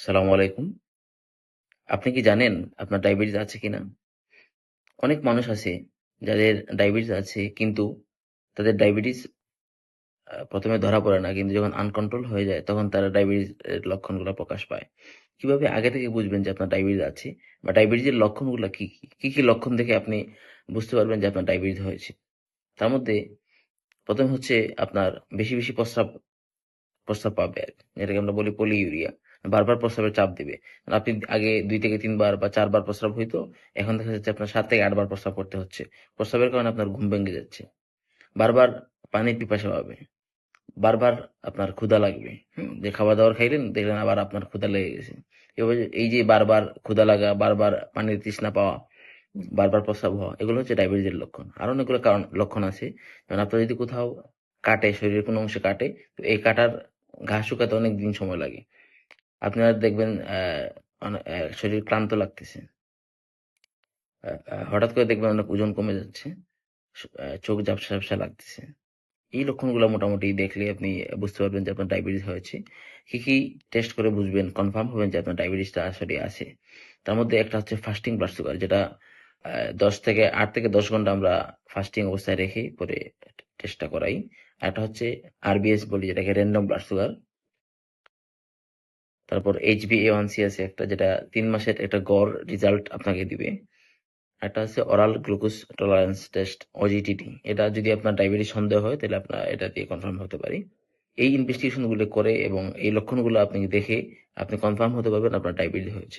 সালামু আলাইকুম। আপনি কি জানেন আপনার ডায়াবেটিস আছে কিনা? অনেক মানুষ আছে যাদের ডায়াবেটিস আছে, কিন্তু তাদের ডায়াবেটিস ১ম এ ধরা পড়ে না। কিন্তু যখন আনকন্ট্রোল হয়ে যায় তখন তারা ডায়াবেটিস এর লক্ষণগুলো প্রকাশ পায়। কিভাবে আগে থেকে বুঝবেন যে আপনার ডায়াবেটিস আছে বা ডায়াবেটিসের লক্ষণগুলা কি, কি? কি, কি লক্ষণ দেখে আপনি বুঝতে পারবেন যে আপনার ডায়াবেটিস হয়েছে? তার মধ্যে ১ম হচ্ছে আপনার বেশি, বেশি প্রস্রাব পাবে আরকি। যেটাকে আমরা বলি পলিইউরিয়া। বারবার প্রস্রাবের চাপ দিবে। আপনি আগে ২ থেকে ৩ বার বা ৪ বার প্রস্রাব হইতো। এখন দেখা যাচ্ছে আপনার ৭ থেকে ৮ বার প্রস্রাব করতে হচ্ছে। প্রস্রাবের কারণে আপনার ঘুম ভেঙে যাচ্ছে। বারবার পানির পিপাসা পাবে। বারবার আপনার ক্ষুধা লাগবে। যে খাবার-দাবার খাইলেন, দেখলেন আবার আপনার ক্ষুধা লেগে গেছে। এভাবে এই যে বারবার ক্ষুধা লাগা, বারবার পানির তৃষ্ণা পাওয়া, বারবার প্রস্রাব হওয়া, এগুলো হচ্ছে ডায়াবেটিসের লক্ষণ। আরো অনেকগুলো লক্ষণ আছে। যেমন আপনার যদি কোথাও কাটে, শরীরের কোনো অংশে কাটে, তো এই কাটার ঘা শুকাতে অনেক দিন সময় লাগে। আপনারা দেখবেন শরীর ক্লান্ত লাগতেছে। হঠাৎ করে দেখবেন অনেক ওজন কমে যাচ্ছে। চোখ ঝাপসা, ঝাপসা লাগতেছে। এই লক্ষণগুলো মোটামুটি দেখলে আপনি বুঝতে পারবেন যে আপনার ডায়াবেটিস হয়েছে। কি, কি টেস্ট করে বুঝবেন, কনফার্ম হবেন যে আপনার ডায়াবেটিসটা আসলে আছে। তার মধ্যে একটা হচ্ছে ফাস্টিং ব্লাড সুগার, যেটা ৮ থেকে ১০ ঘন্টা আমরা ফাস্টিং অবস্থায় রেখে পরে টেস্টটা করাই। আরেকটা হচ্ছে আরবিএস বলি, যেটাকে র‍্যান্ডম ব্লাড সুগার। তারপর HbA1c আছে একটা, যেটা ৩ মাসের একটা গড় রেজাল্ট আপনাকে দিবে। একটা আছে oral glucose tolerance test, OGTT। এটা যদি আপনার ডায়াবেটিস সন্দেহ হয় তাহলে আপনার এটা দিয়ে কনফার্ম হতে পারি। এই ইনভেস্টিগেশন গুলো করে এবং এই লক্ষণগুলো আপনি দেখে আপনি কনফার্ম হতে পারবেন আপনার ডায়াবেটিস হয়েছে।